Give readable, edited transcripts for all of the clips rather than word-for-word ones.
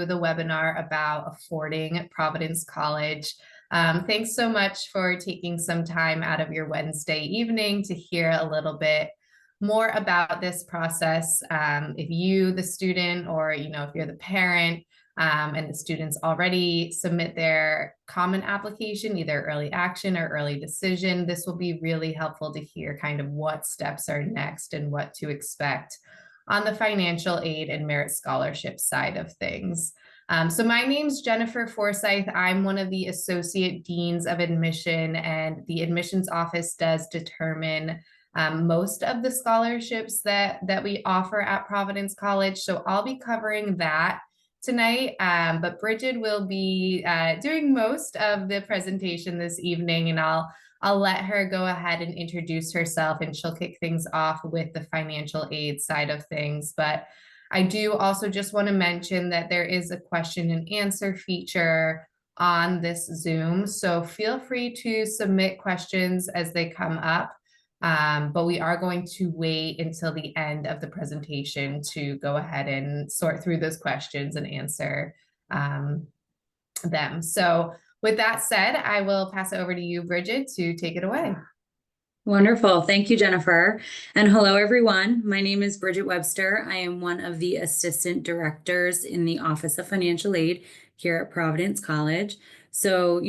the webinar about affording Providence College. Thanks so much for taking some time out of your Wednesday evening to hear a little bit more about this process. If you, the student, or if you're the parent, and the students already submit their common application, either early action or early decision, this will be really helpful to hear kind of what steps are next and what to expect on the financial aid and merit scholarship side of things. So my name's Jennifer Forsyth. I'm one of the Associate Deans of Admission, and the admissions office does determine most of the scholarships that we offer at Providence College. So I'll be covering that tonight, but Bridget will be doing most of the presentation this evening, and I'll let her go ahead and introduce herself, and she'll kick things off with the financial aid side of things. But I do also just want to mention that there is a question and answer feature on this Zoom, so feel free to submit questions as they come up. But we are going to wait until the end of the presentation to go ahead and sort through those questions and answer them. So with that said, I will pass it over to you, Bridget, to take it away. Wonderful. Thank you, Jennifer. And hello, everyone. My name is Bridget Webster. I am one of the assistant directors in the Office of Financial Aid here at Providence College. So,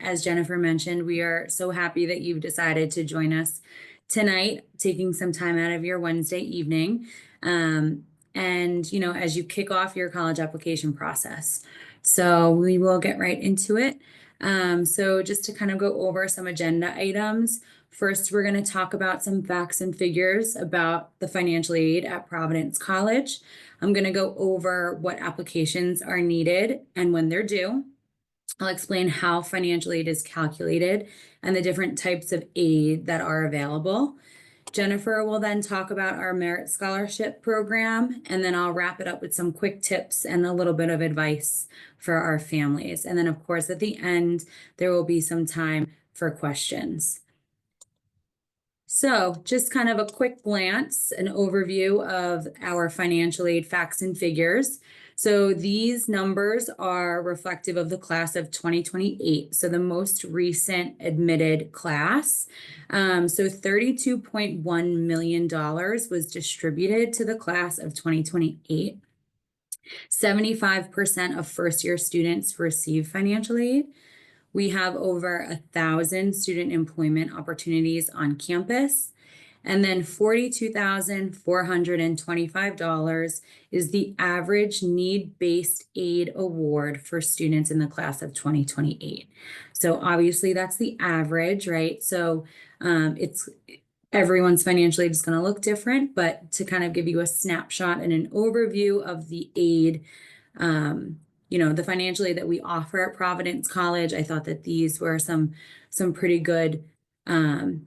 as Jennifer mentioned, we are so happy that you've decided to join us tonight, taking some time out of your Wednesday evening. And, as you kick off your college application process. So we will get right into it. So just to kind of go over some agenda items. First, we're going to talk about some facts and figures about the financial aid at Providence College. I'm going to go over what applications are needed and when they're due. I'll explain how financial aid is calculated and the different types of aid that are available. Jennifer will then talk about our merit scholarship program, and then I'll wrap it up with some quick tips and a little bit of advice for our families. And then, of course, at the end, there will be some time for questions. So just kind of a quick glance, an overview of our financial aid facts and figures. So these numbers are reflective of the class of 2028, so the most recent admitted class. So $32.1 million was distributed to the class of 2028. 75% of first-year students receive financial aid. We have over 1,000 student employment opportunities on campus. And then $42,425 is the average need-based aid award for students in the class of 2028. So obviously that's the average, right? So everyone's financial aid is going to look different, but to kind of give you a snapshot and an overview of the aid, the financial aid that we offer at Providence College, I thought that these were some pretty good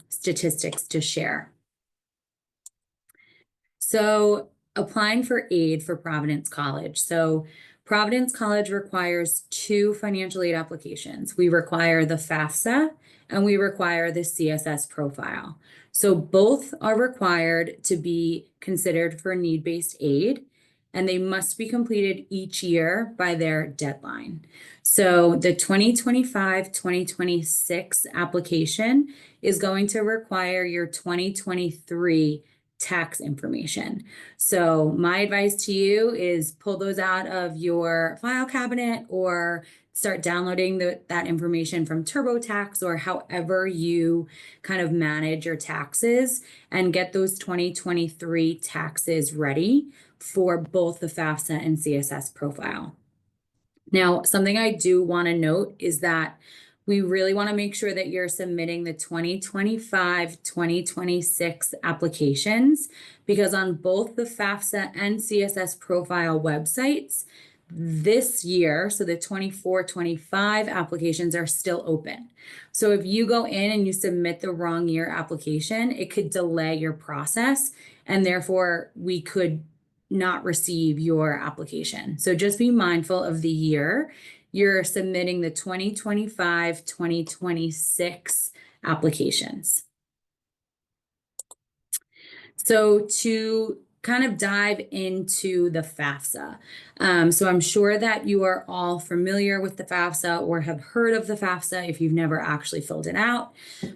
statistics to share. So applying for aid for Providence College. So Providence College requires 2 financial aid applications. We require the FAFSA and we require the CSS profile. So both are required to be considered for need-based aid, and they must be completed each year by their deadline. So the 2025-2026 application is going to require your 2023 tax information. So my advice to you is pull those out of your file cabinet or start downloading that information from TurboTax or however you kind of manage your taxes, and get those 2023 taxes ready for both the FAFSA and CSS profile. Now, something I do want to note is that we really want to make sure that you're submitting the 2025-2026 applications, because on both the FAFSA and CSS profile websites this year, so the 24-25 applications are still open. So if you go in and you submit the wrong year application, it could delay your process, and therefore we could not receive your application. So just be mindful of the year you're submitting the 2025-2026 applications. So to kind of dive into the FAFSA. So I'm sure that you are all familiar with the FAFSA or have heard of the FAFSA if you've never actually filled it out.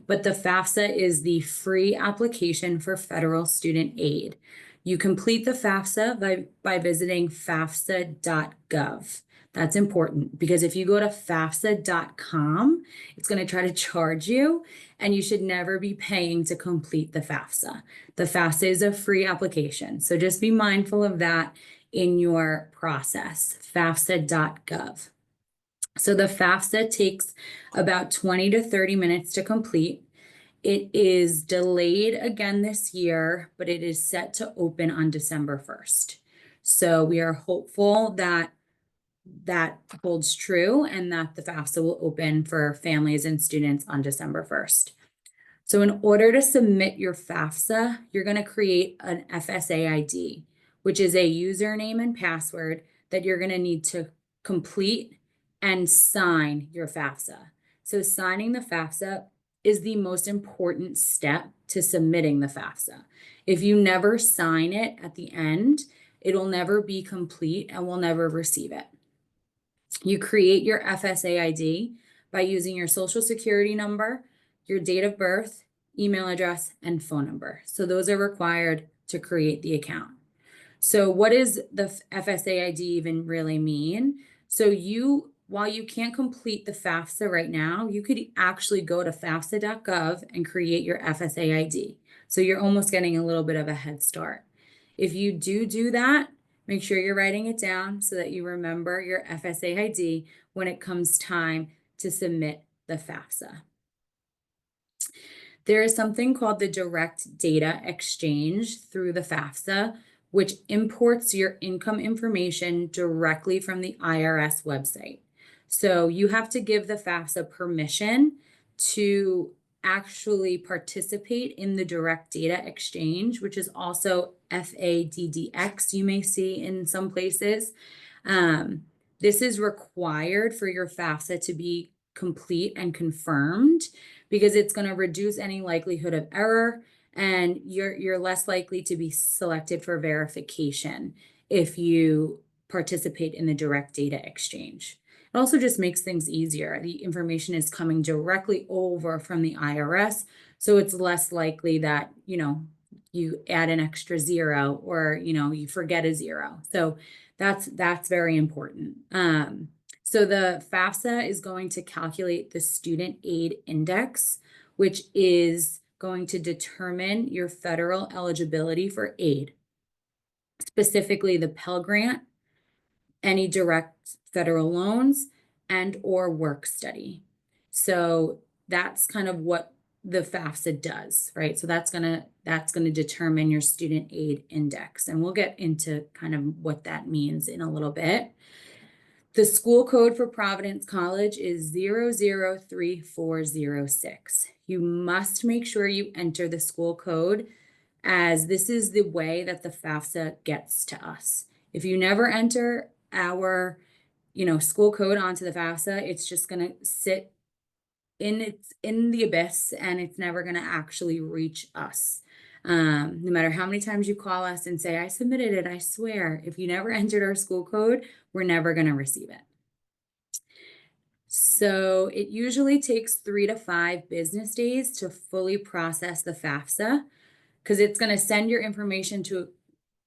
But the FAFSA is the free application for federal student aid. You complete the FAFSA by visiting fafsa.gov. That's important because if you go to fafsa.com, it's going to try to charge you, and you should never be paying to complete the FAFSA. The FAFSA is a free application, so just be mindful of that in your process, fafsa.gov. So the FAFSA takes about 20 to 30 minutes to complete. It is delayed again this year, but it is set to open on December 1st. So we are hopeful that that holds true and that the FAFSA will open for families and students on December 1st. So in order to submit your FAFSA, you're going to create an FSA ID, which is a username and password that you're going to need to complete and sign your FAFSA. So signing the FAFSA is the most important step to submitting the FAFSA. If you never sign it at the end, it'll never be complete and we'll never receive it. You create your FSA ID by using your social security number, your date of birth, email address, and phone number. So those are required to create the account. So what does the FSA ID even really mean? So while you can't complete the FAFSA right now, you could actually go to fafsa.gov and create your FSA ID. So you're almost getting a little bit of a head start. If you do that, make sure you're writing it down so that you remember your FSA ID when it comes time to submit the FAFSA. There is something called the direct data exchange through the FAFSA, which imports your income information directly from the IRS website. So you have to give the FAFSA permission to actually participate in the direct data exchange, which is also FADDX, you may see in some places. This is required for your FAFSA to be complete and confirmed because it's going to reduce any likelihood of error, and you're less likely to be selected for verification if you participate in the direct data exchange. It also just makes things easier. The information is coming directly over from the IRS, so it's less likely that, you add an extra zero or, you forget a zero. So that's very important. So the FAFSA is going to calculate the student aid index, which is going to determine your federal eligibility for aid, specifically the Pell Grant, any direct federal loans, and or work study. So that's kind of what the FAFSA does, right? So that's gonna determine your student aid index, and we'll get into kind of what that means in a little bit. The school code for Providence College is 003406. You must make sure you enter the school code, as this is the way that the FAFSA gets to us. If you never enter our, school code onto the FAFSA, it's just going to sit in the abyss, and it's never going to actually reach us. No matter how many times you call us and say, I submitted it, I swear, if you never entered our school code, we're never going to receive it. So it usually takes 3 to 5 business days to fully process the FAFSA, because it's going to send your information to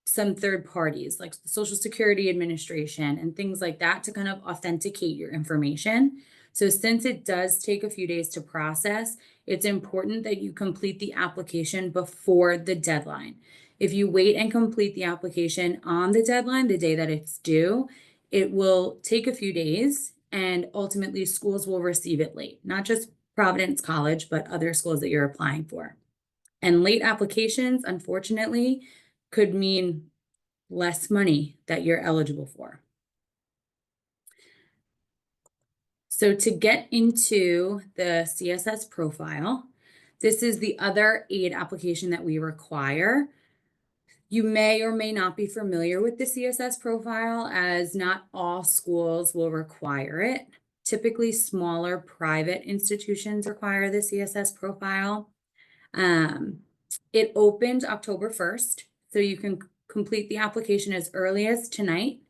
some third parties like the Social Security Administration and things like that to kind of authenticate your information. So since it does take a few days to process, it's important that you complete the application before the deadline. If you wait and complete the application on the deadline, the day that it's due, it will take a few days, and ultimately schools will receive it late, not just Providence College, but other schools that you're applying for. And late applications, unfortunately, could mean less money that you're eligible for. So to get into the CSS profile, this is the other aid application that we require. You may or may not be familiar with the CSS profile, as not all schools will require it. Typically, smaller private institutions require the CSS profile. It opened October 1st, so you can complete the application as early as tonight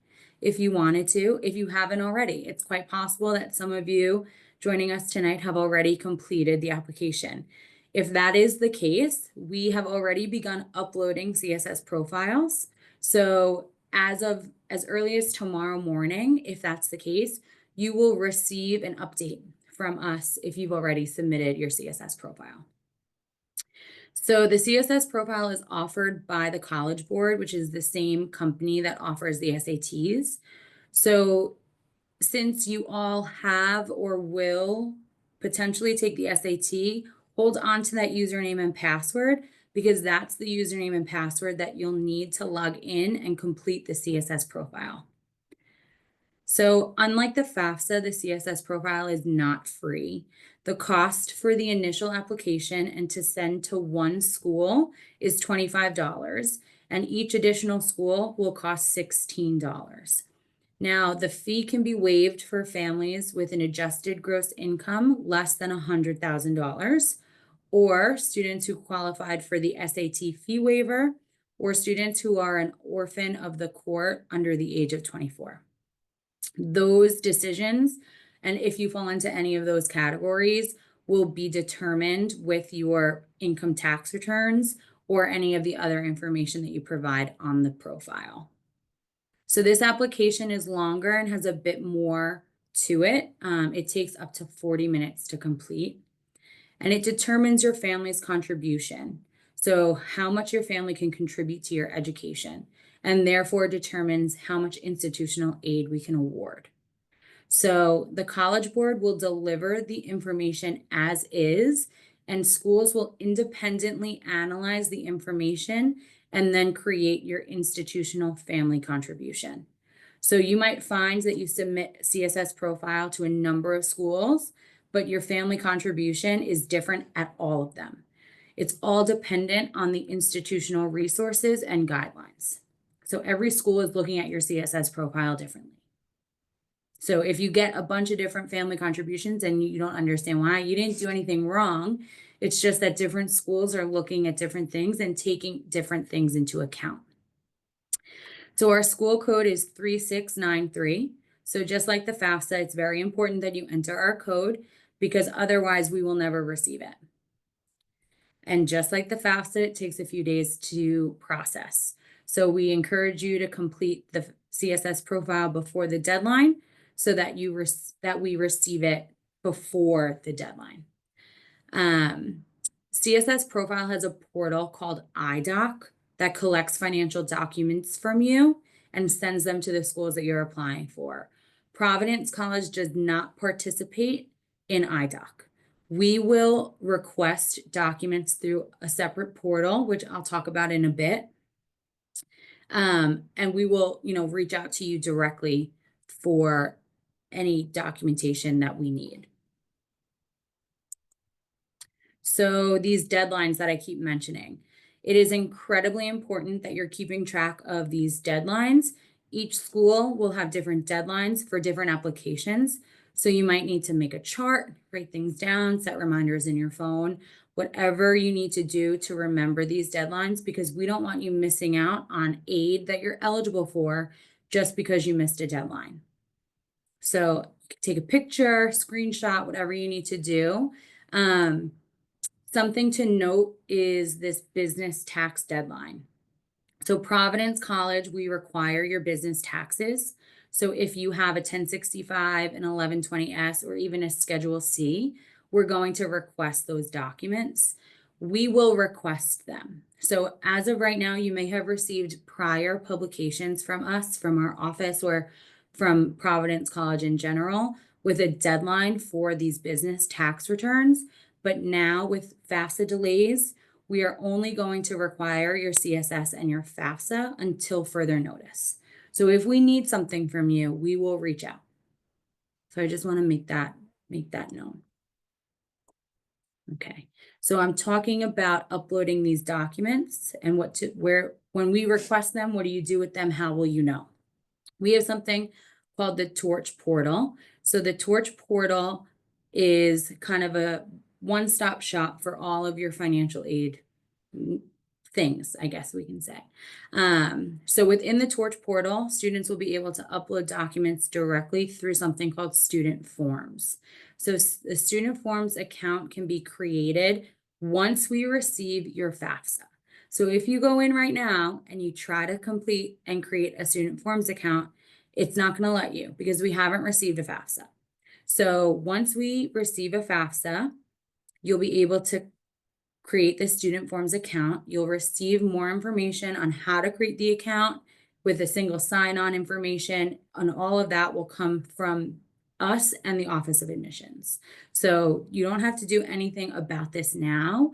if you wanted to, if you haven't already. It's quite possible that some of you joining us tonight have already completed the application. If that is the case, we have already begun uploading CSS profiles. So as early as tomorrow morning, if that's the case, you will receive an update from us if you've already submitted your CSS profile. So the CSS profile is offered by the College Board, which is the same company that offers the SATs. So since you all have or will potentially take the SAT, hold on to that username and password, because that's the username and password that you'll need to log in and complete the CSS profile. So unlike the FAFSA, the CSS profile is not free. The cost for the initial application and to send to one school is $25, and each additional school will cost $16. Now, the fee can be waived for families with an adjusted gross income less than $100,000, or students who qualified for the SAT fee waiver, or students who are an orphan of the court under the age of 24. Those decisions, and if you fall into any of those categories, will be determined with your income tax returns or any of the other information that you provide on the profile. So this application is longer and has a bit more to it. It takes up to 40 minutes to complete, and it determines your family's contribution. So how much your family can contribute to your education, and therefore determines how much institutional aid we can award. So the College Board will deliver the information as is, and schools will independently analyze the information and then create your institutional family contribution. So you might find that you submit CSS profile to a number of schools, but your family contribution is different at all of them. It's all dependent on the institutional resources and guidelines. So every school is looking at your CSS profile differently. So if you get a bunch of different family contributions and you don't understand why, you didn't do anything wrong. It's just that different schools are looking at different things and taking different things into account. So our school code is 3693. So just like the FAFSA, it's very important that you enter our code, because otherwise we will never receive it. And just like the FAFSA, it takes a few days to process. So we encourage you to complete the CSS profile before the deadline so that we receive it before the deadline. CSS profile has a portal called iDoc that collects financial documents from you and sends them to the schools that you're applying for. Providence College does not participate in iDoc. We will request documents through a separate portal, which I'll talk about in a bit. And we will, reach out to you directly for any documentation that we need. So these deadlines that I keep mentioning, it is incredibly important that you're keeping track of these deadlines. Each school will have different deadlines for different applications. So you might need to make a chart, write things down, set reminders in your phone, whatever you need to do to remember these deadlines, because we don't want you missing out on aid that you're eligible for just because you missed a deadline. So take a picture, screenshot, whatever you need to do. Something to note is this business tax deadline. So Providence College, we require your business taxes. So if you have a 1065, an 1120S, or even a Schedule C, we're going to request those documents. We will request them. So as of right now, you may have received prior publications from us, from our office, or from Providence College in general, with a deadline for these business tax returns. But now with FAFSA delays, we are only going to require your CSS and your FAFSA until further notice. So if we need something from you, we will reach out. So I just want to make that known. Okay, so I'm talking about uploading these documents and when we request them, what do you do with them? How will you know? We have something called the Torch Portal. So the Torch Portal is kind of a one-stop shop for all of your financial aid things, I guess we can say. So within the Torch portal, students will be able to upload documents directly through something called Student Forms. So the Student Forms account can be created once we receive your FAFSA. So if you go in right now and you try to complete and create a Student Forms account, it's not going to let you because we haven't received a FAFSA. So once we receive a FAFSA, you'll be able to create the Student Forms account. You'll receive more information on how to create the account with a single sign-on information, and all of that will come from us and the Office of Admissions. So you don't have to do anything about this now.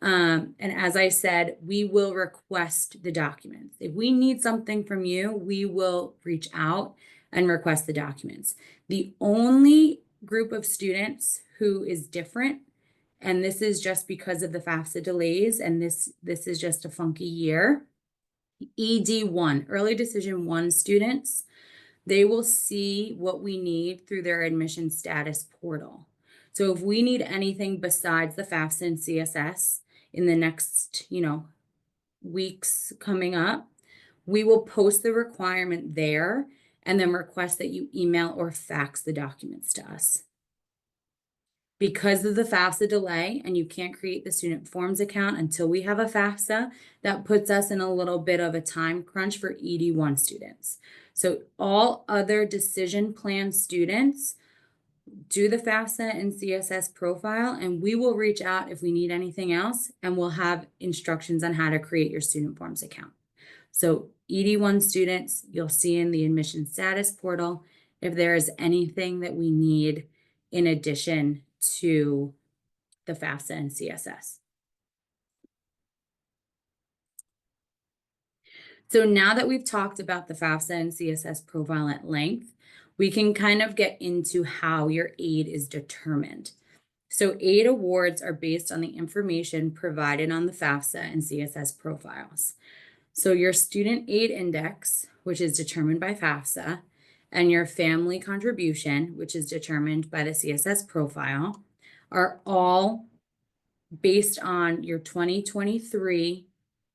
And as I said, we will request the documents. If we need something from you, we will reach out and request the documents. The only group of students who is different, and this is just because of the FAFSA delays, and this is just a funky year. ED1, Early Decision 1 students, they will see what we need through their admission status portal. So if we need anything besides the FAFSA and CSS in the next, weeks coming up, we will post the requirement there and then request that you email or fax the documents to us. Because of the FAFSA delay and you can't create the Student Forms account until we have a FAFSA, that puts us in a little bit of a time crunch for ED1 students. So all other decision plan students do the FAFSA and CSS profile, and we will reach out if we need anything else, and we'll have instructions on how to create your Student Forms account. So ED1 students, you'll see in the admission status portal if there is anything that we need in addition to the FAFSA and CSS. So now that we've talked about the FAFSA and CSS profile at length, we can kind of get into how your aid is determined. So aid awards are based on the information provided on the FAFSA and CSS profiles. So your student aid index, which is determined by FAFSA, and your family contribution, which is determined by the CSS profile, are all based on your 2023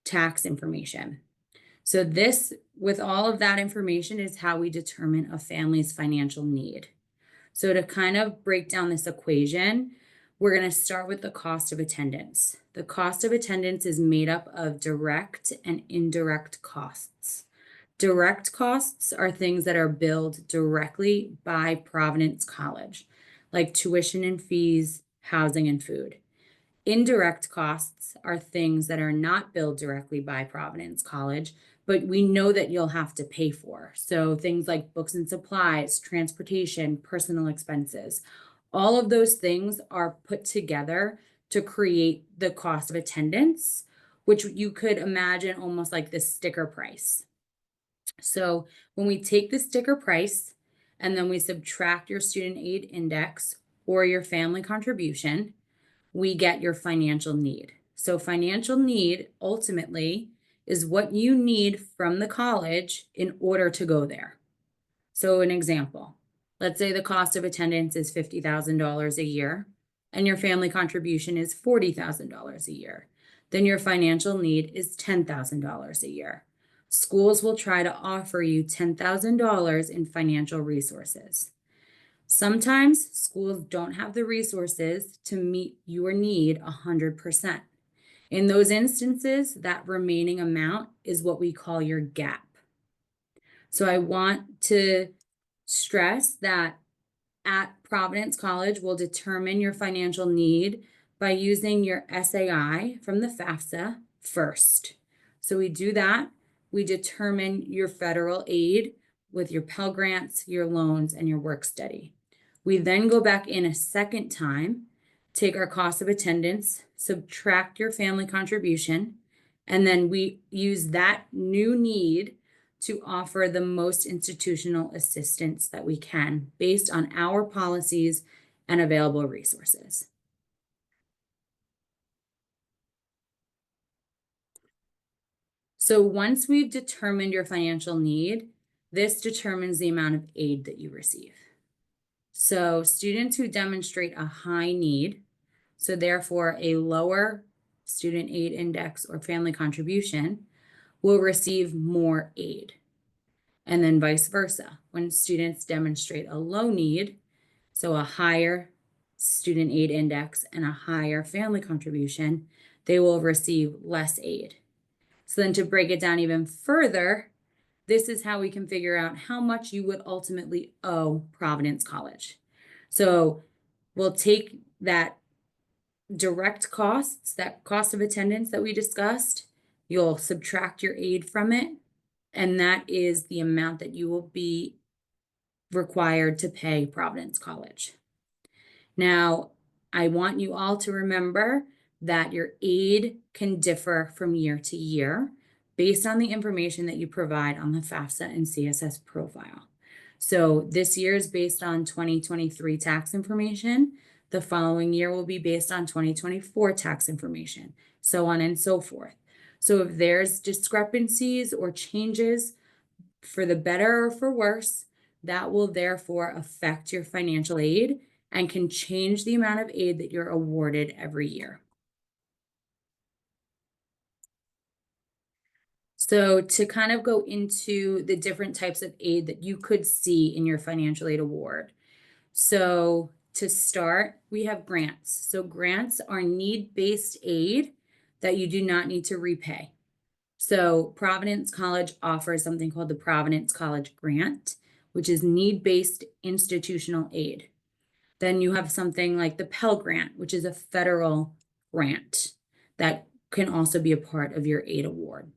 tax information. So this, with all of that information, is how we determine a family's financial need. So to kind of break down this equation, we're going to start with the cost of attendance. The cost of attendance is made up of direct and indirect costs. Direct costs are things that are billed directly by Providence College, like tuition and fees, housing, and food. Indirect costs are things that are not billed directly by Providence College, but we know that you'll have to pay for. So things like books and supplies, transportation, personal expenses, all of those things are put together to create the cost of attendance, which you could imagine almost like the sticker price. So when we take the sticker price and then we subtract your student aid index or your family contribution, we get your financial need. So financial need ultimately is what you need from the college in order to go there. So an example, let's say the cost of attendance is $50,000 a year and your family contribution is $40,000 a year. Then your financial need is $10,000 a year. Schools will try to offer you $10,000 in financial resources. Sometimes schools don't have the resources to meet your need 100%. In those instances, that remaining amount is what we call your gap. So I want to stress that at Providence College, we'll determine your financial need by using your SAI from the FAFSA first. So we do that. We determine your federal aid with your Pell Grants, your loans, and your work study. We then go back in a second time, take our cost of attendance, subtract your family contribution, and then we use that new need to offer the most institutional assistance that we can based on our policies and available resources. So once we've determined your financial need, this determines the amount of aid that you receive. So students who demonstrate a high need, so therefore a lower student aid index, or family contribution will receive more aid. And then vice versa. When students demonstrate a low need, so a higher student aid index and a higher family contribution, they will receive less aid. So then to break it down even further, this is how we can figure out how much you would ultimately owe Providence College. So we'll take that direct costs, that cost of attendance that we discussed, you'll subtract your aid from it, and that is the amount that you will be required to pay Providence College. Now, I want you all to remember that your aid can differ from year to year based on the information that you provide on the FAFSA and CSS profile. So this year is based on 2023 tax information. The following year will be based on 2024 tax information, so on and so forth. So if there's discrepancies or changes for the better or for worse, that will therefore affect your financial aid and can change the amount of aid that you're awarded every year. So to kind of go into the different types of aid that you could see in your financial aid award. So to start, we have grants. So grants are need-based aid that you do not need to repay. So Providence College offers something called the Providence College Grant, which is need-based institutional aid. Then you have something like the Pell Grant, which is a federal grant that can also be a part of your aid award.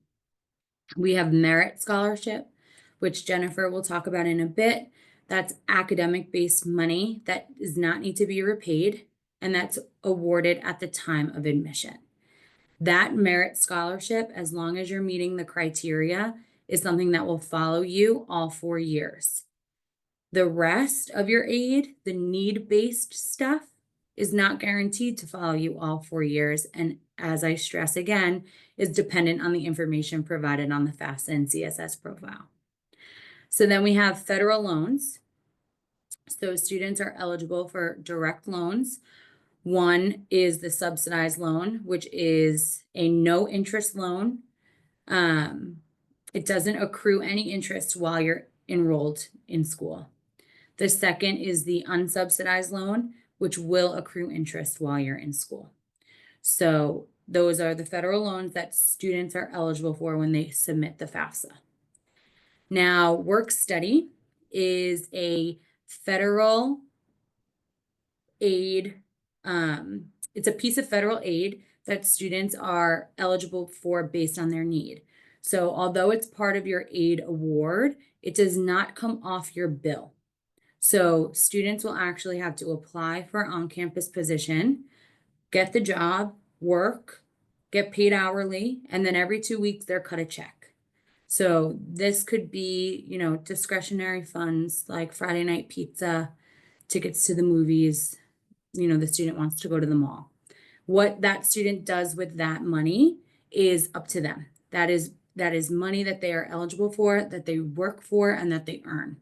We have Merit Scholarship, which Jennifer will talk about in a bit. That's academic-based money that does not need to be repaid, and that's awarded at the time of admission. That merit scholarship, as long as you're meeting the criteria, is something that will follow you all 4 years. The rest of your aid, the need-based stuff, is not guaranteed to follow you all 4 years. And as I stress again, is dependent on the information provided on the FAFSA and CSS profile. So then we have federal loans. So students are eligible for direct loans. One is the subsidized loan, which is a no interest loan. It doesn't accrue any interest while you're enrolled in school. The second is the unsubsidized loan, which will accrue interest while you're in school. So those are the federal loans that students are eligible for when they submit the FAFSA. Now, work study is a federal aid. It's a piece of federal aid that students are eligible for based on their need. So although it's part of your aid award, it does not come off your bill. So students will actually have to apply for an on-campus position, get the job, work, get paid hourly, and then every 2 weeks they're cut a check. So this could be, discretionary funds like Friday night pizza, tickets to the movies, the student wants to go to the mall. What that student does with that money is up to them. That is money that they are eligible for, that they work for, and that they earn.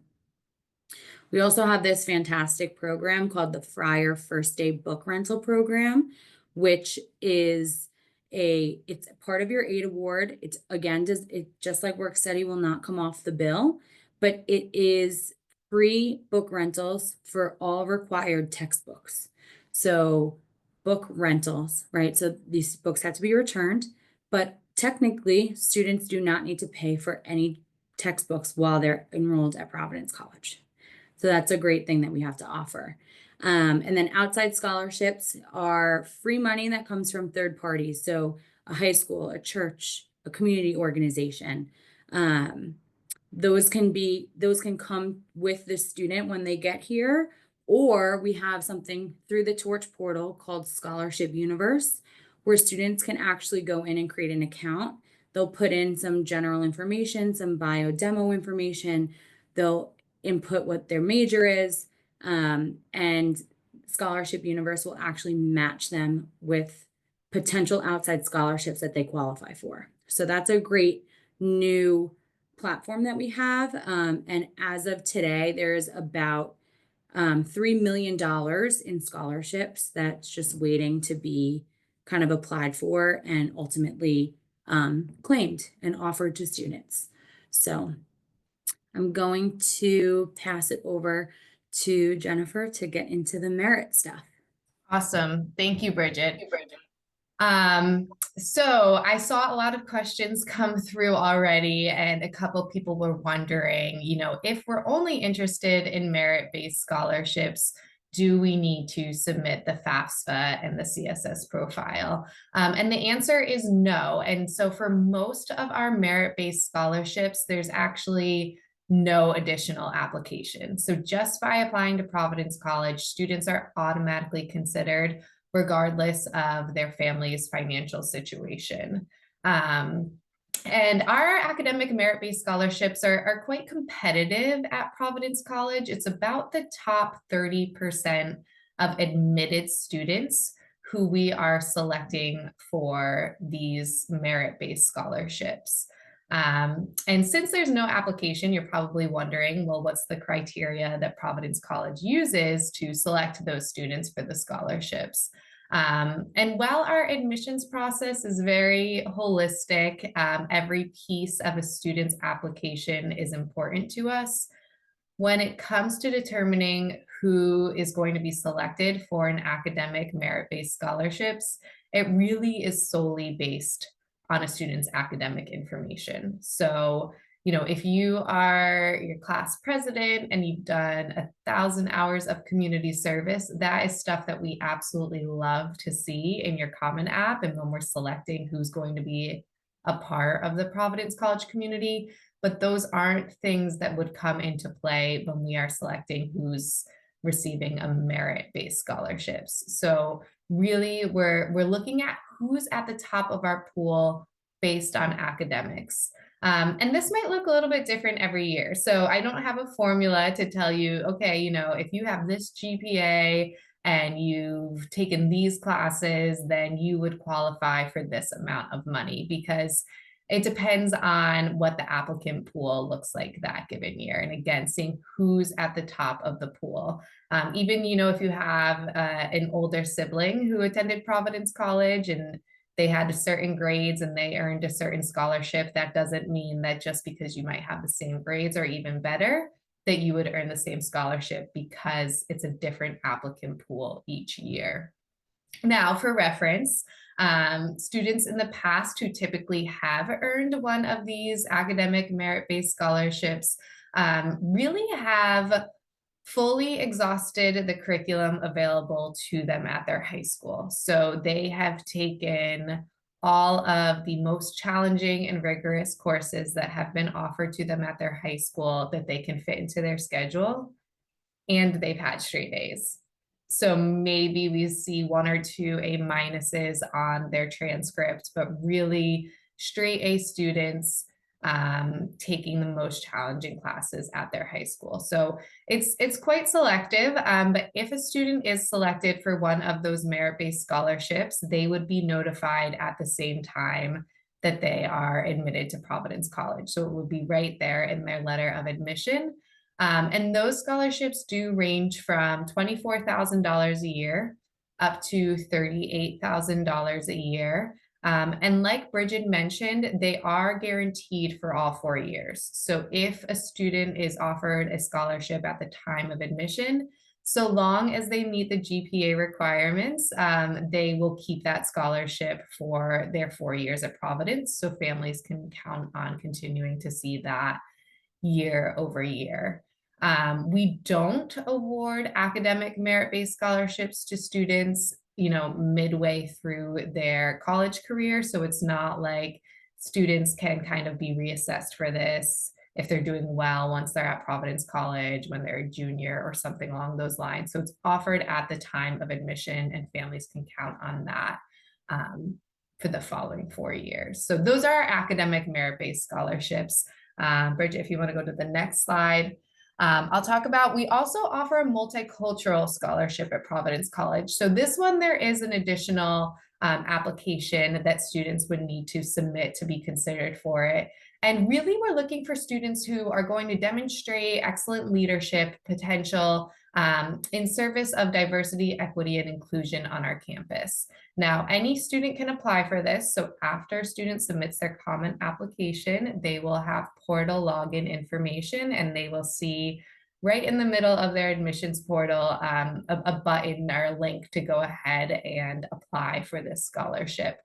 We also have this fantastic program called the Friar First Day Book Rental Program, which is it's part of your aid award. It's just like work study will not come off the bill, but it is free book rentals for all required textbooks. So book rentals, right? So these books have to be returned, but technically students do not need to pay for any textbooks while they're enrolled at Providence College. So that's a great thing that we have to offer. And then outside scholarships are free money that comes from third parties. So a high school, a church, a community organization. Those can come with the student when they get here, or we have something through the Torch portal called Scholarship Universe, where students can actually go in and create an account. They'll put in some general information, some bio demo information. They'll input what their major is, and Scholarship Universe will actually match them with potential outside scholarships that they qualify for. So that's a great new platform that we have. And as of today, there's about $3 million in scholarships that's just waiting to be kind of applied for and ultimately claimed and offered to students. So I'm going to pass it over to Jennifer to get into the merit stuff. Awesome. Thank you, Bridget. So I saw a lot of questions come through already, and a couple people were wondering, if we're only interested in merit-based scholarships, do we need to submit the FAFSA and the CSS profile? And the answer is no. And so for most of our merit-based scholarships, there's actually no additional application. So just by applying to Providence College, students are automatically considered regardless of their family's financial situation. And our academic merit-based scholarships are quite competitive at Providence College. It's about the top 30% of admitted students who we are selecting for these merit-based scholarships. And since there's no application, you're probably wondering, well, what's the criteria that Providence College uses to select those students for the scholarships? And while our admissions process is very holistic, every piece of a student's application is important to us. When it comes to determining who is going to be selected for an academic merit-based scholarships, it really is solely based on a student's academic information. So, if you are your class president and you've done 1,000 hours of community service, that is stuff that we absolutely love to see in your Common App and when we're selecting who's going to be a part of the Providence College community. But those aren't things that would come into play when we are selecting who's receiving a merit-based scholarships. So really, we're looking at who's at the top of our pool based on academics. And this might look a little bit different every year. So I don't have a formula to tell you, okay, if you have this GPA and you've taken these classes, then you would qualify for this amount of money, because it depends on what the applicant pool looks like that given year. And again, seeing who's at the top of the pool. Even, if you have an older sibling who attended Providence College and they had certain grades and they earned a certain scholarship, that doesn't mean that just because you might have the same grades or even better, that you would earn the same scholarship, because it's a different applicant pool each year. Now, for reference, students in the past who typically have earned one of these academic merit-based scholarships really have fully exhausted the curriculum available to them at their high school. So they have taken all of the most challenging and rigorous courses that have been offered to them at their high school that they can fit into their schedule, and they've had straight A's. So maybe we see 1 or 2 A minuses on their transcript, but really straight A students taking the most challenging classes at their high school. So it's quite selective, but if a student is selected for one of those merit-based scholarships, they would be notified at the same time that they are admitted to Providence College. So it would be right there in their letter of admission. And those scholarships do range from $24,000 a year up to $38,000 a year. And like Bridget mentioned, they are guaranteed for all 4 years. So if a student is offered a scholarship at the time of admission, so long as they meet the GPA requirements, they will keep that scholarship for their 4 years at Providence. So families can count on continuing to see that year over year. We don't award academic merit-based scholarships to students, midway through their college career. So it's not like students can kind of be reassessed for this if they're doing well once they're at Providence College, when they're a junior or something along those lines. So it's offered at the time of admission, and families can count on that for the following 4 years. So those are our academic merit-based scholarships. Bridget, if you want to go to the next slide. I'll talk about, we also offer a multicultural scholarship at Providence College. So this one, there is an additional application that students would need to submit to be considered for it. And really, we're looking for students who are going to demonstrate excellent leadership potential, in service of diversity, equity, and inclusion on our campus. Now, any student can apply for this. So after a student submits their common application, they will have portal login information, and they will see right in the middle of their admissions portal a button or a link to go ahead and apply for this scholarship.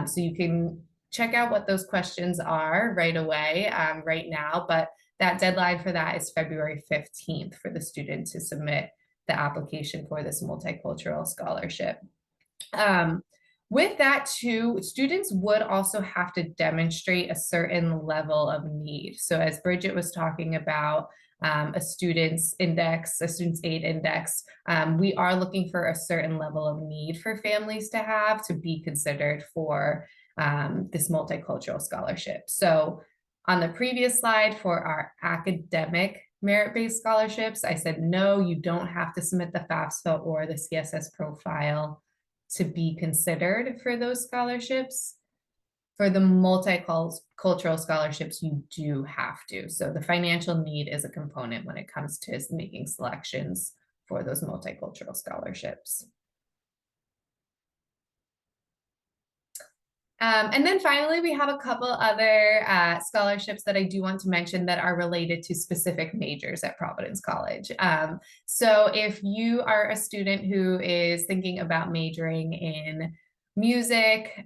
So you can check out what those questions are right away, right now, but that deadline for that is February 15th for the student to submit the application for this multicultural scholarship. With that too, students would also have to demonstrate a certain level of need. So as Bridget was talking about, a student's index, a student's aid index, we are looking for a certain level of need for families to have to be considered for this multicultural scholarship. So on the previous slide for our academic merit-based scholarships, I said, no, you don't have to submit the FAFSA or the CSS profile to be considered for those scholarships. For the multicultural scholarships, you do have to. So the financial need is a component when it comes to making selections for those multicultural scholarships. And then finally, we have a couple other scholarships that I do want to mention that are related to specific majors at Providence College. So if you are a student who is thinking about majoring in music,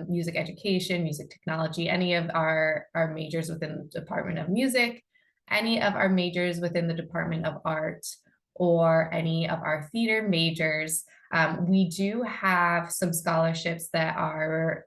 music education, music technology, any of our majors within the Department of Music, any of our majors within the Department of Art, or any of our theater majors, we do have some scholarships that are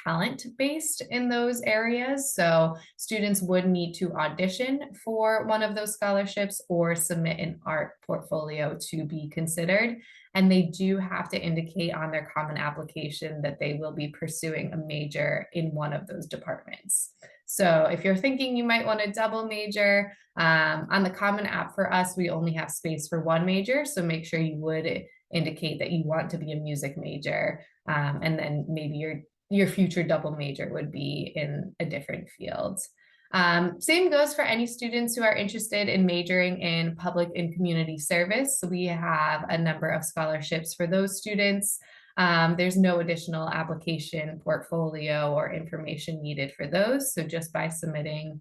talent-based in those areas. So students would need to audition for one of those scholarships or submit an art portfolio to be considered. And they do have to indicate on their common application that they will be pursuing a major in one of those departments. So if you're thinking you might want to double major, on the common app for us, we only have space for one major. So make sure you would indicate that you want to be a music major, and then maybe your future double major would be in a different field. Same goes for any students who are interested in majoring in public and community service. So we have a number of scholarships for those students. There's no additional application, portfolio, or information needed for those. So just by submitting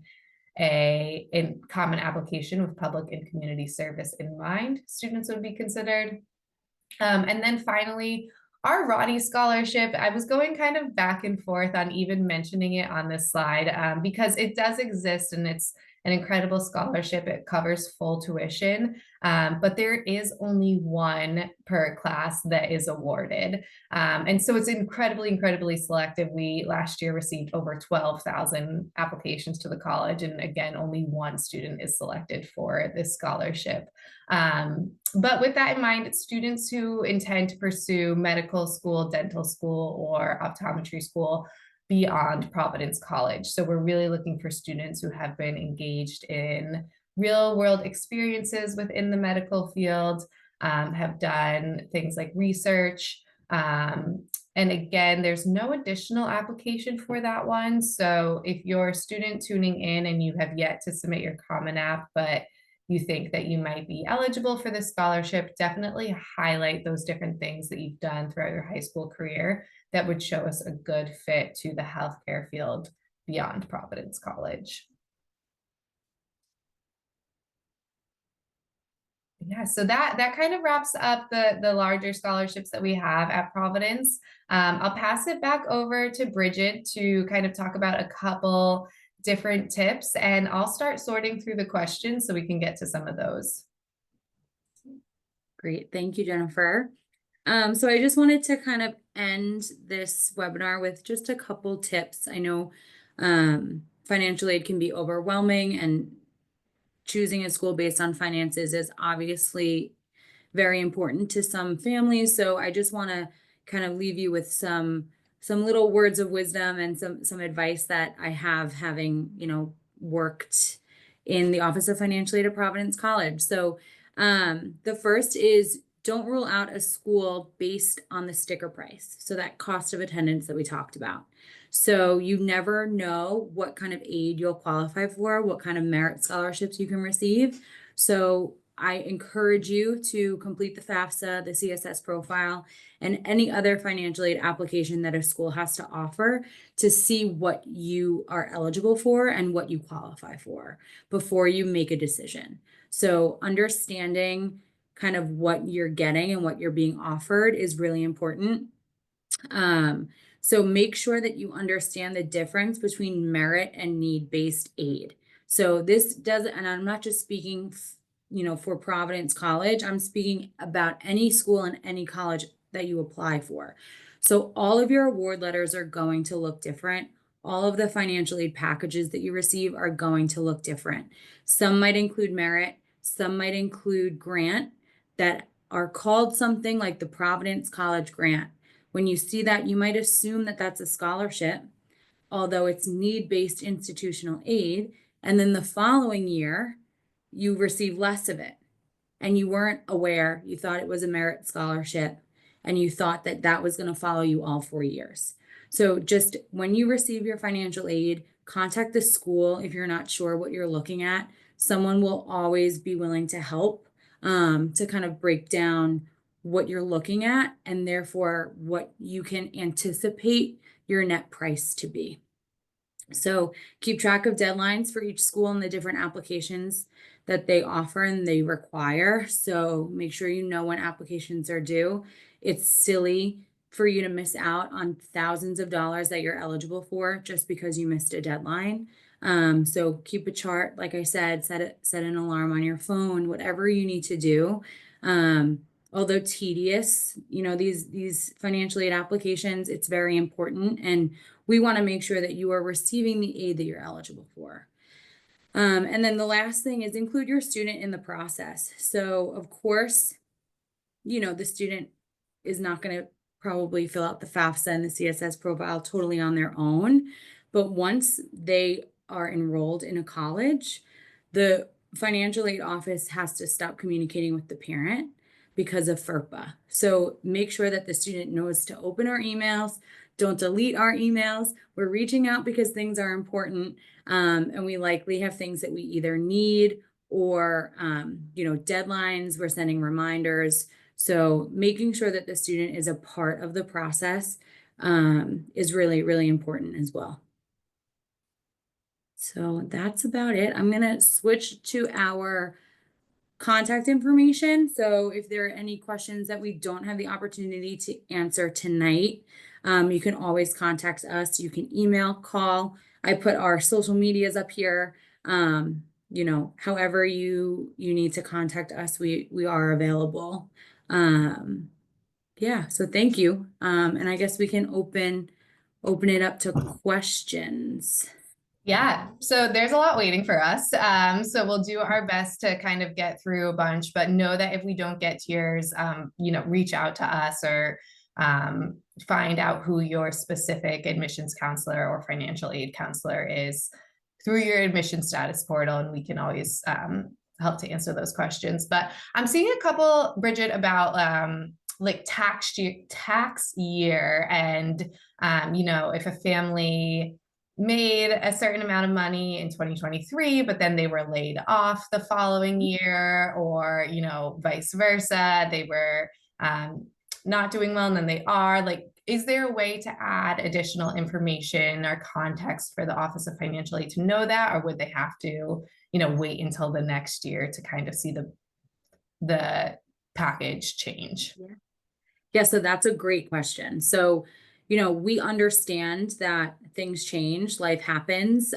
a common application with public and community service in mind, students would be considered. And then finally, our Roddy Scholarship, I was going kind of back and forth on even mentioning it on this slide, because it does exist and it's an incredible scholarship. It covers full tuition, but there is only one per class that is awarded. And so it's incredibly selective. We last year received over 12,000 applications to the college. And again, only one student is selected for this scholarship. But with that in mind, students who intend to pursue medical school, dental school, or optometry school beyond Providence College. So we're really looking for students who have been engaged in real world experiences within the medical field, have done things like research. And again, there's no additional application for that one. So if you're a student tuning in and you have yet to submit your Common App, but you think that you might be eligible for this scholarship, definitely highlight those different things that you've done throughout your high school career that would show us a good fit to the healthcare field beyond Providence College. Yeah, so that kind of wraps up the larger scholarships that we have at Providence. I'll pass it back over to Bridget to kind of talk about a couple different tips, and I'll start sorting through the questions so we can get to some of those. Great, thank you, Jennifer. So I just wanted to kind of end this webinar with just a couple tips. I know financial aid can be overwhelming, and choosing a school based on finances is obviously very important to some families. So I just want to kind of leave you with some little words of wisdom and some advice that I have, having, worked in the Office of Financial Aid at Providence College. So the first is, don't rule out a school based on the sticker price. So that cost of attendance that we talked about. So you never know what kind of aid you'll qualify for, what kind of merit scholarships you can receive. So I encourage you to complete the FAFSA, the CSS profile, and any other financial aid application that a school has to offer to see what you are eligible for and what you qualify for before you make a decision. So understanding kind of what you're getting and what you're being offered is really important. So make sure that you understand the difference between merit and need-based aid. So this doesn't, and I'm not just speaking, for Providence College, I'm speaking about any school and any college that you apply for. So all of your award letters are going to look different. All of the financial aid packages that you receive are going to look different. Some might include merit, some might include grant that are called something like the Providence College grant. When you see that, you might assume that that's a scholarship, although it's need-based institutional aid. And then the following year, you receive less of it. And you weren't aware, you thought it was a merit scholarship, and you thought that that was going to follow you all 4 years. So just when you receive your financial aid, contact the school if you're not sure what you're looking at. Someone will always be willing to help to kind of break down what you're looking at and therefore what you can anticipate your net price to be. So keep track of deadlines for each school and the different applications that they offer and they require. So make sure you know when applications are due. It's silly for you to miss out on thousands of dollars that you're eligible for just because you missed a deadline. So keep a chart, like I said, set an alarm on your phone, whatever you need to do. Although tedious, these financial aid applications, it's very important. And we want to make sure that you are receiving the aid that you're eligible for. And then the last thing is include your student in the process. So of course, the student is not going to probably fill out the FAFSA and the CSS profile totally on their own. But once they are enrolled in a college, the financial aid office has to stop communicating with the parent because of FERPA. So make sure that the student knows to open our emails. Don't delete our emails. We're reaching out because things are important. And we likely have things that we either need or, deadlines. We're sending reminders. So making sure that the student is a part of the process is really, really important as well. So that's about it. I'm going to switch to our contact information. So if there are any questions that we don't have the opportunity to answer tonight, you can always contact us. You can email, call. I put our social medias up here. However you need to contact us, we are available. So thank you. And I guess we can open it up to questions. Yeah, so there's a lot waiting for us. So we'll do our best to kind of get through a bunch, but know that if we don't get to yours, reach out to us or find out who your specific admissions counselor or financial aid counselor is through your admission status portal, and we can always help to answer those questions. But I'm seeing a couple, Bridget, about like tax year and if a family made a certain amount of money in 2023, but then they were laid off the following year, or, vice versa. They were not doing well and then they are. Like, is there a way to add additional information or context for the Office of Financial Aid to know that, or would they have to, wait until the next year to kind of see the package change? Yeah, so that's a great question. So, we understand that things change, life happens.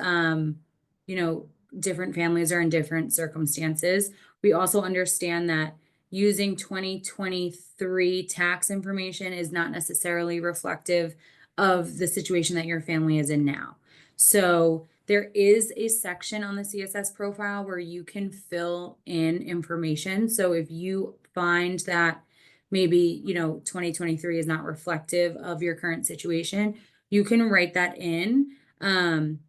Different families are in different circumstances. We also understand that using 2023 tax information is not necessarily reflective of the situation that your family is in now. So there is a section on the CSS profile where you can fill in information. So if you find that maybe 2023 is not reflective of your current situation, you can write that in.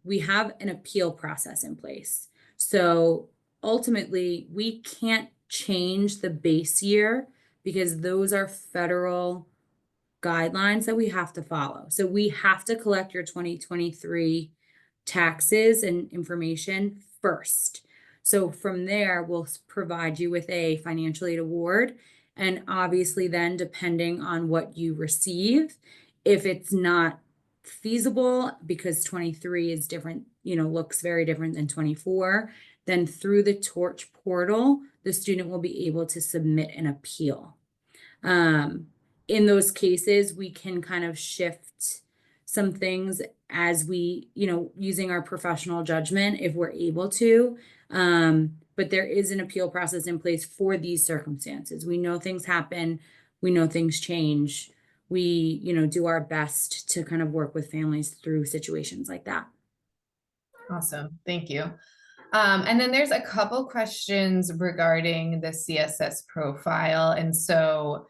We have an appeal process in place. So ultimately, we can't change the base year because those are federal guidelines that we have to follow. So we have to collect your 2023 taxes and information first. So from there, we'll provide you with a financial aid award. And obviously then, depending on what you receive, if it's not feasible because 23 is different, looks very different than 24, then through the Torch portal, the student will be able to submit an appeal. In those cases, we can kind of shift some things as we, using our professional judgment if we're able to. But there is an appeal process in place for these circumstances. We know things happen, we know things change. We, do our best to kind of work with families through situations like that. Awesome. Thank you. And then there's a couple questions regarding the CSS profile. And so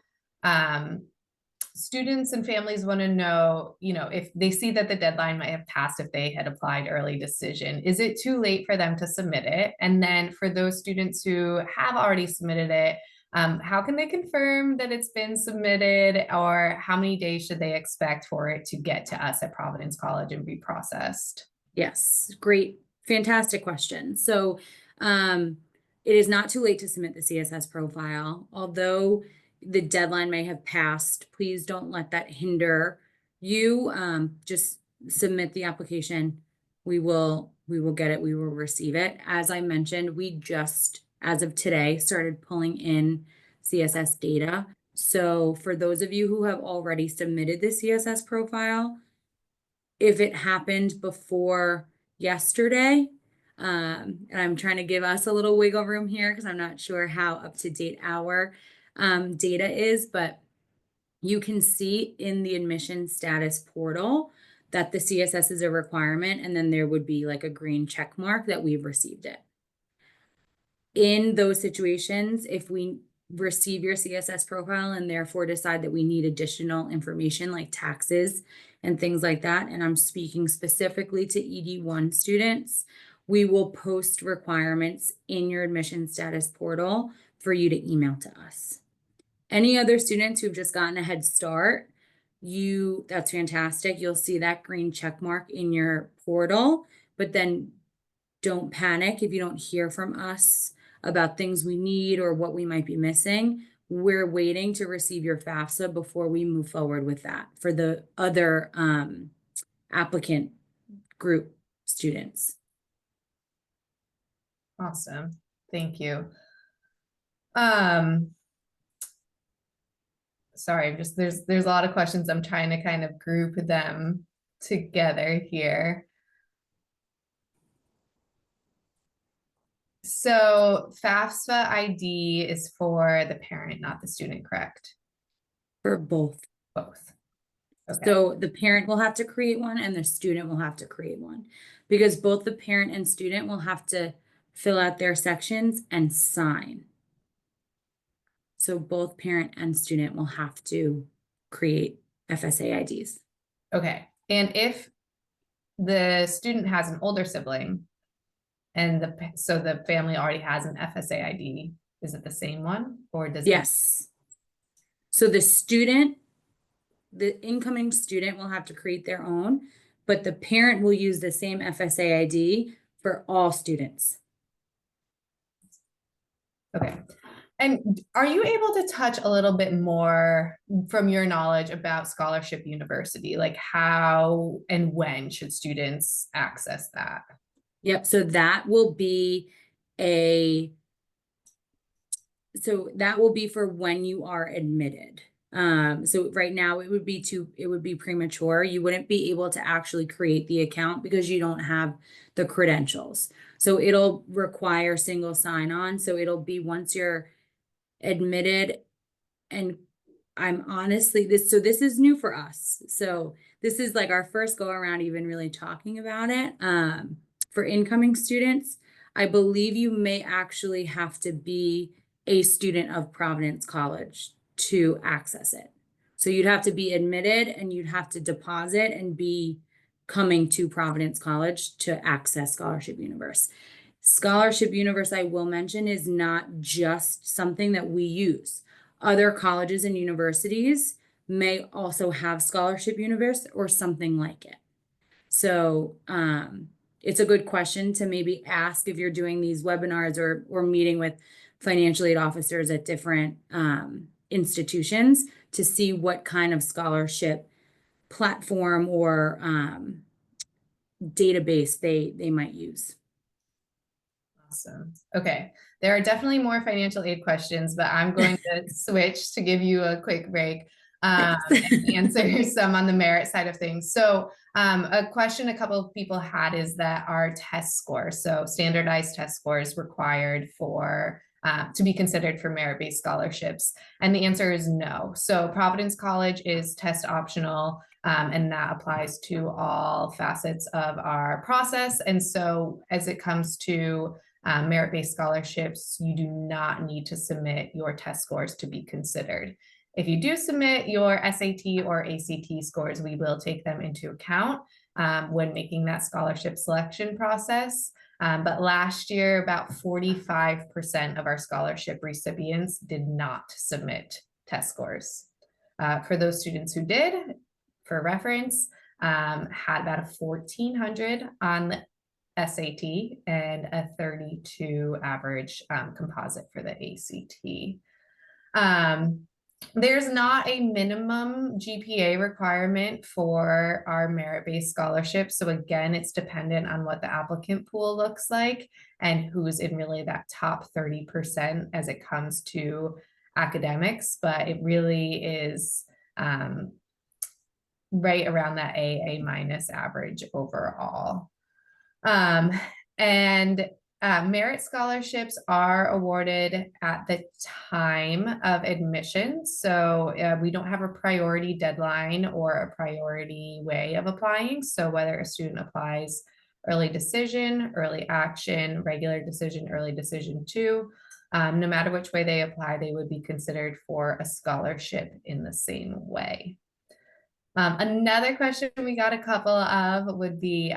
students and families want to know, if they see that the deadline might have passed if they had applied early decision, is it too late for them to submit it? And then for those students who have already submitted it, how can they confirm that it's been submitted, or how many days should they expect for it to get to us at Providence College and be processed? Yes, great, fantastic question. So it is not too late to submit the CSS profile. Although the deadline may have passed, please don't let that hinder you. Just submit the application. We will get it. We will receive it. As I mentioned, we just, as of today, started pulling in CSS data. So for those of you who have already submitted the CSS profile, if it happened before yesterday, and I'm trying to give us a little wiggle room here because I'm not sure how up to date our data is, but you can see in the admission status portal that the CSS is a requirement, and then there would be like a green check mark that we've received it. In those situations, if we receive your CSS profile and therefore decide that we need additional information like taxes and things like that, and I'm speaking specifically to ED1 students, we will post requirements in your admission status portal for you to email to us. Any other students who've just gotten a head start, that's fantastic. You'll see that green check mark in your portal, but then don't panic if you don't hear from us about things we need or what we might be missing. We're waiting to receive your FAFSA before we move forward with that for the other applicant group students. Awesome. Thank you. Sorry, there's a lot of questions. I'm trying to kind of group them together here. So FAFSA ID is for the parent, not the student, correct? For both. Both. Okay. So the parent will have to create one and the student will have to create one, because both the parent and student will have to fill out their sections and sign. So both parent and student will have to create FSA IDs. Okay. And if the student has an older sibling and so the family already has an FSA ID, is it the same one, or does Yes. So the incoming student will have to create their own, but the parent will use the same FSA ID for all students. Okay. And are you able to touch a little bit more from your knowledge about Scholarship University? Like how and when should students access that? Yep. So that will be for when you are admitted. So right now it would be premature. You wouldn't be able to actually create the account because you don't have the credentials. So it'll require single sign-on. So it'll be once you're admitted, and I'm honestly, this is new for us. So this is like our first go around even really talking about it. For incoming students, I believe you may actually have to be a student of Providence College to access it. So you'd have to be admitted and you'd have to deposit and be coming to Providence College to access Scholarship Universe. Scholarship Universe, I will mention, is not just something that we use. Other colleges and universities may also have Scholarship Universe or something like it. So it's a good question to maybe ask if you're doing these webinars or meeting with financial aid officers at different institutions to see what kind of scholarship platform or database they might use. Awesome. Okay. There are definitely more financial aid questions, but I'm going to switch to give you a quick break and answer some on the merit side of things. So a question a couple of people had is that our test scores, so standardized test scores required for to be considered for merit-based scholarships. And the answer is no. So Providence College is test optional. And that applies to all facets of our process. And so as it comes to merit-based scholarships, you do not need to submit your test scores to be considered. If you do submit your SAT or ACT scores, we will take them into account when making that scholarship selection process. But last year, about 45% of our scholarship recipients did not submit test scores. For those students who did, for reference, had about a 1400 on the SAT and a 32 average composite for the ACT. There's not a minimum GPA requirement for our merit-based scholarships. So again, it's dependent on what the applicant pool looks like and who's in really that top 30% as it comes to academics, but it really is right around that A minus average overall. And merit scholarships are awarded at the time of admission. So we don't have a priority deadline or a priority way of applying. So whether a student applies early decision, early action, regular decision, early decision two, no matter which way they apply, they would be considered for a scholarship in the same way. Another question we got a couple of would be,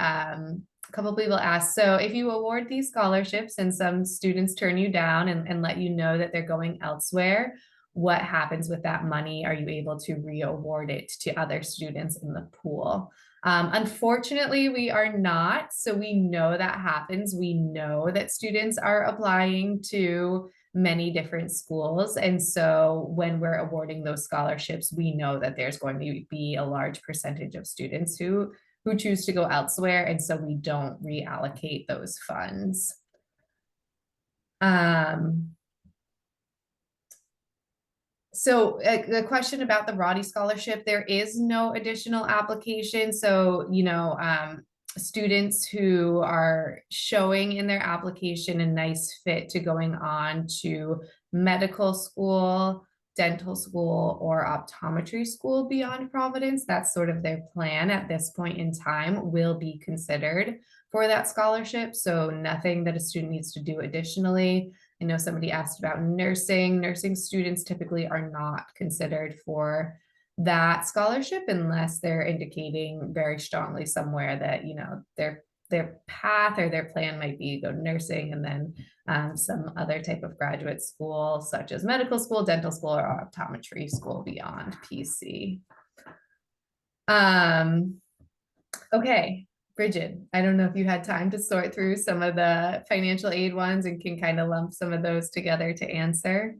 a couple of people asked, so if you award these scholarships and some students turn you down and let you know that they're going elsewhere, what happens with that money? Are you able to re-award it to other students in the pool? Unfortunately, we are not. So we know that happens. We know that students are applying to many different schools. And so when we're awarding those scholarships, we know that there's going to be a large percentage of students who choose to go elsewhere. And so we don't reallocate those funds. So the question about the Roddy Scholarship, there is no additional application. So, students who are showing in their application a nice fit to going on to medical school, dental school, or optometry school beyond Providence, that's sort of their plan at this point in time, will be considered for that scholarship. So nothing that a student needs to do additionally. I know somebody asked about nursing. Nursing students typically are not considered for that scholarship unless they're indicating very strongly somewhere that, their path or their plan might be go nursing and then some other type of graduate school, such as medical school, dental school, or optometry school beyond PC. Okay. Bridget, I don't know if you had time to sort through some of the financial aid ones and can kind of lump some of those together to answer.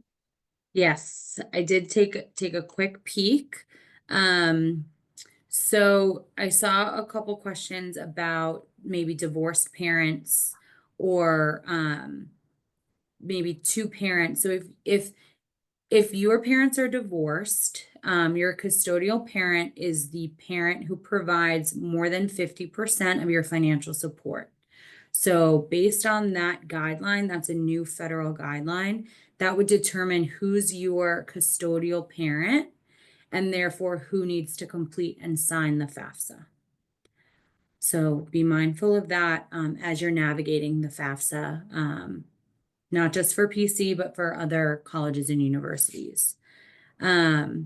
Yes, I did take a quick peek. So I saw a couple questions about maybe divorced parents or maybe two parents. So if your parents are divorced, your custodial parent is the parent who provides more than 50% of your financial support. So based on that guideline, that's a new federal guideline that would determine who's your custodial parent and therefore who needs to complete and sign the FAFSA. So be mindful of that as you're navigating the FAFSA, not just for PC, but for other colleges and universities. There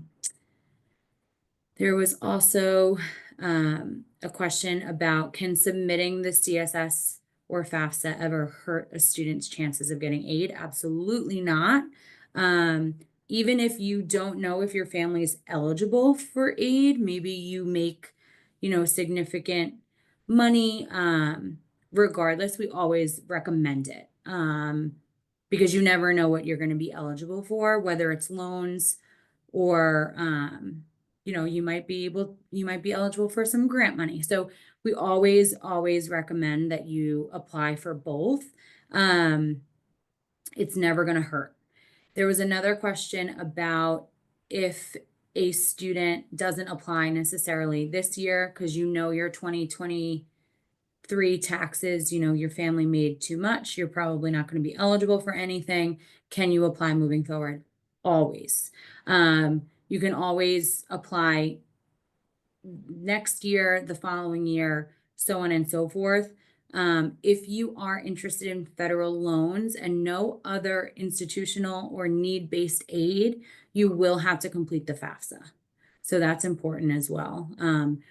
was also a question about, can submitting the CSS or FAFSA ever hurt a student's chances of getting aid? Absolutely not. Even if you don't know if your family is eligible for aid, maybe you make, significant money regardless, we always recommend it. Because you never know what you're going to be eligible for, whether it's loans or, you might be eligible for some grant money. So we always recommend that you apply for both. It's never going to hurt. There was another question about if a student doesn't apply necessarily this year because your 2023 taxes, your family made too much, you're probably not going to be eligible for anything. Can you apply moving forward? Always. You can always apply next year, the following year, so on and so forth. If you are interested in federal loans and no other institutional or need-based aid, you will have to complete the FAFSA. So that's important as well.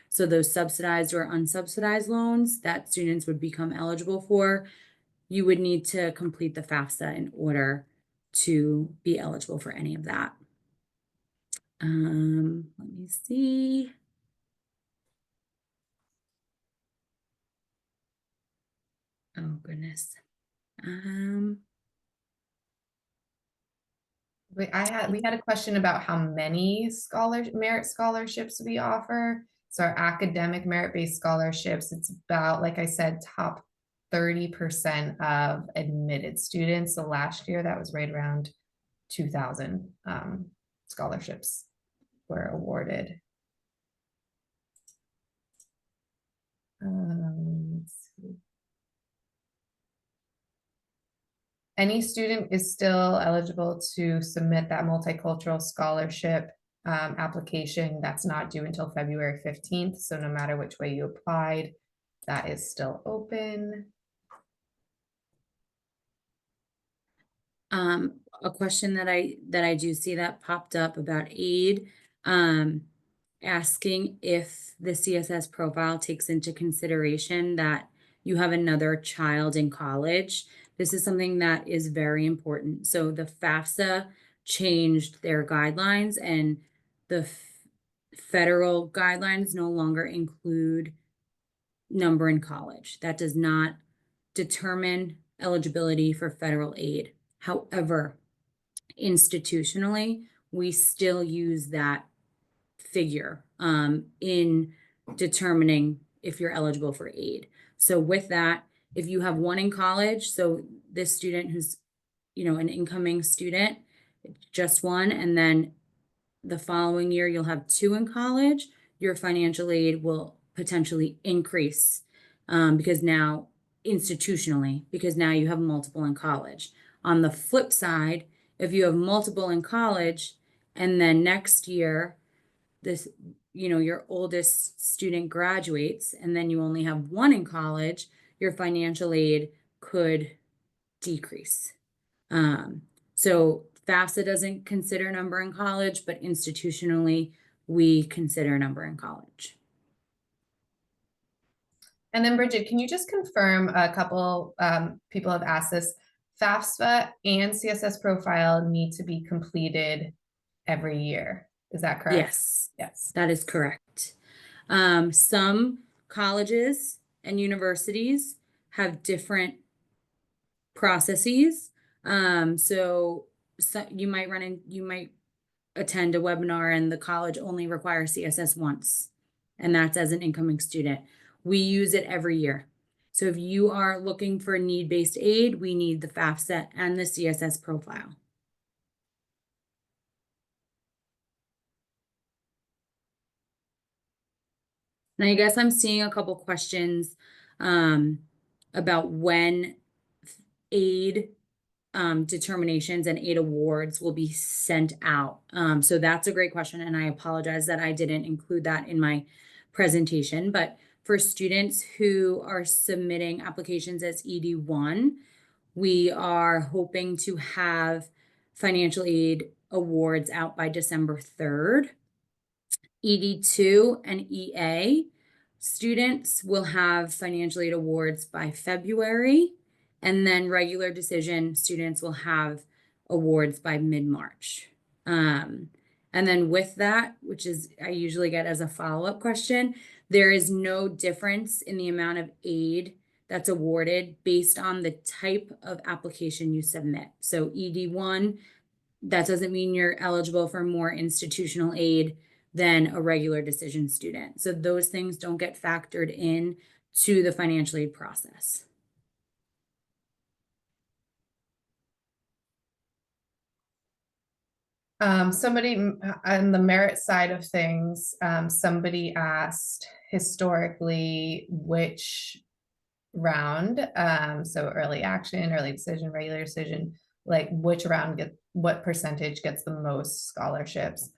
So those subsidized or unsubsidized loans that students would become eligible for, you would need to complete the FAFSA in order to be eligible for any of that. Let me see. Oh, goodness. We had a question about how many merit scholarships we offer. So our academic merit-based scholarships, it's about, like I said, top 30% of admitted students. So last year that was right around 2,000 scholarships were awarded. Let's see. Any student is still eligible to submit that multicultural scholarship application. That's not due until February 15th. So no matter which way you applied, that is still open. A question that I do see that popped up about aid, asking if the CSS profile takes into consideration that you have another child in college. This is something that is very important. So the FAFSA changed their guidelines, and the federal guidelines no longer include number in college. That does not determine eligibility for federal aid. However, institutionally, we still use that figure in determining if you're eligible for aid. So with that, if you have one in college, so this student who's, an incoming student, just one, and then the following year you'll have two in college, your financial aid will potentially increase because now you have multiple in college. On the flip side, if you have multiple in college and then next year your oldest student graduates and then you only have one in college, your financial aid could decrease. So FAFSA doesn't consider number in college, but institutionally we consider number in college. And then Bridget, can you just confirm, a couple people have asked this, FAFSA and CSS profile need to be completed every year. Is that correct? Yes. Yes. That is correct. Some colleges and universities have different processes. So you might attend a webinar and the college only requires CSS once, and that's as an incoming student. We use it every year. So if you are looking for need-based aid, we need the FAFSA and the CSS profile. And I guess I'm seeing a couple questions about when aid determinations and aid awards will be sent out. So that's a great question, and I apologize that I didn't include that in my presentation. But for students who are submitting applications as ED1, we are hoping to have financial aid awards out by December 3rd. ED2 and EA students will have financial aid awards by February, and then regular decision students will have awards by mid-March. And then with that, which is I usually get as a follow-up question, there is no difference in the amount of aid that's awarded based on the type of application you submit. So ED1, that doesn't mean you're eligible for more institutional aid than a regular decision student. So those things don't get factored in to the financial aid process. Somebody on the merit side of things, somebody asked historically which round, so early action, early decision, regular decision, like which round what percentage gets the most scholarships.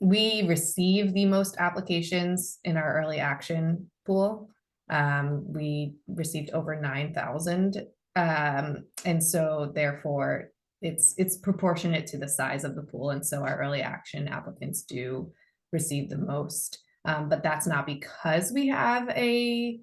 We receive the most applications in our early action pool. We received over 9,000. And so therefore it's proportionate to the size of the pool. And so our early action applicants do receive the most. But that's not because we have a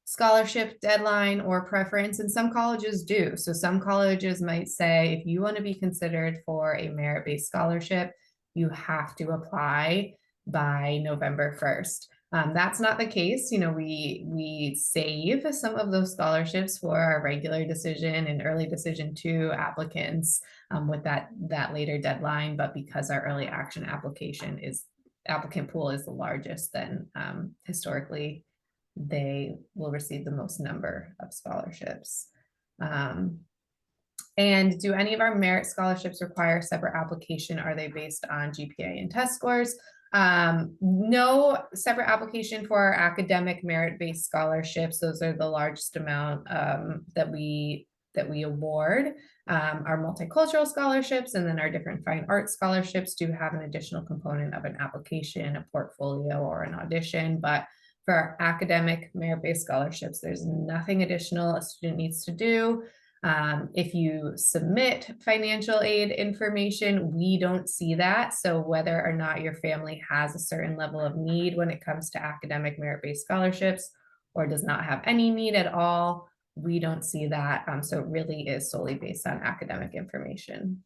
scholarship deadline or preference, and some colleges do. So some colleges might say, if you want to be considered for a merit-based scholarship, you have to apply by November 1st. That's not the case. We save some of those scholarships for our regular decision and early decision 2 applicants with that later deadline. But because our early action applicant pool is the largest, then historically they will receive the most number of scholarships. And do any of our merit scholarships require separate application? Are they based on GPA and test scores? No separate application for our academic merit-based scholarships. Those are the largest amount that we award. Our multicultural scholarships and then our different fine arts scholarships do have an additional component of an application, a portfolio, or an audition. But for our academic merit-based scholarships, there's nothing additional a student needs to do. If you submit financial aid information, we don't see that. So whether or not your family has a certain level of need when it comes to academic merit-based scholarships or does not have any need at all, we don't see that. So it really is solely based on academic information.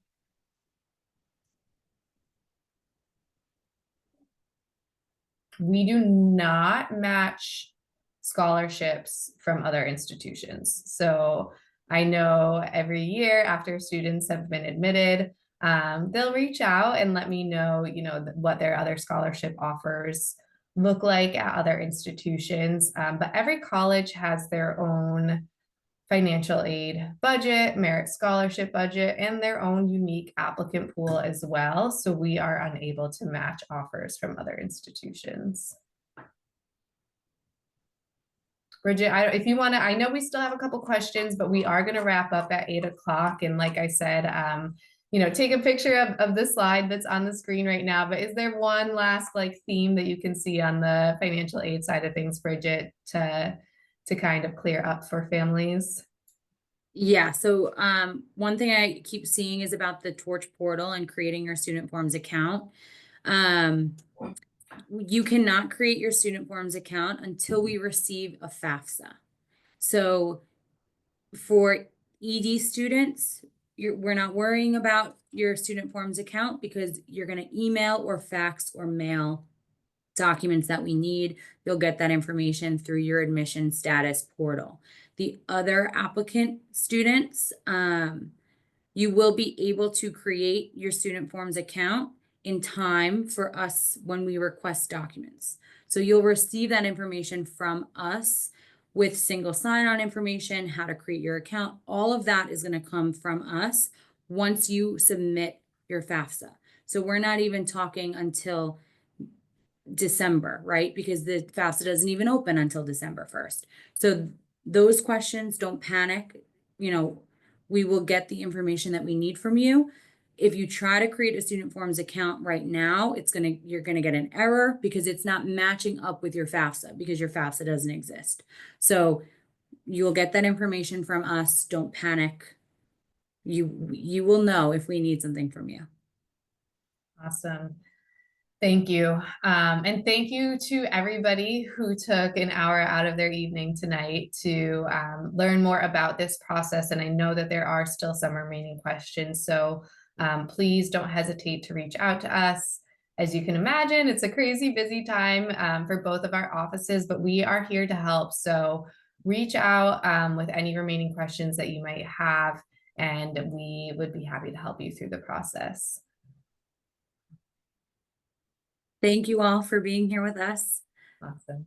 We do not match scholarships from other institutions. So I know every year after students have been admitted, they'll reach out and let me know, what their other scholarship offers look like at other institutions. But every college has their own financial aid budget, merit scholarship budget, and their own unique applicant pool as well. So we are unable to match offers from other institutions. Bridget, if you want to, I know we still have a couple questions, but we are going to wrap up at 8 o'clock. And like I said, take a picture of the slide that's on the screen right now. But is there one last theme that you can see on the financial aid side of things, Bridget, to kind of clear up for families? Yeah, so one thing I keep seeing is about the Torch portal and creating your student forms account. You cannot create your student forms account until we receive a FAFSA. So for ED students, we're not worrying about your student forms account because you're going to email or fax or mail documents that we need. You'll get that information through your admission status portal. The other applicant students, you will be able to create your student forms account in time for us when we request documents. So you'll receive that information from us with single sign-on information, how to create your account. All of that is going to come from us once you submit your FAFSA. So we're not even talking until December, right? Because the FAFSA doesn't even open until December 1st. So those questions, don't panic. We will get the information that we need from you. If you try to create a student forms account right now, you're gonna get an error because it's not matching up with your FAFSA because your FAFSA doesn't exist. So you'll get that information from us. Don't panic. You will know if we need something from you. Awesome. Thank you. And thank you to everybody who took an hour out of their evening tonight to learn more about this process. And I know that there are still some remaining questions. So please don't hesitate to reach out to us. As you can imagine, it's a crazy busy time for both of our offices, but we are here to help. So reach out with any remaining questions that you might have, and we would be happy to help you through the process. Thank you all for being here with us. Awesome.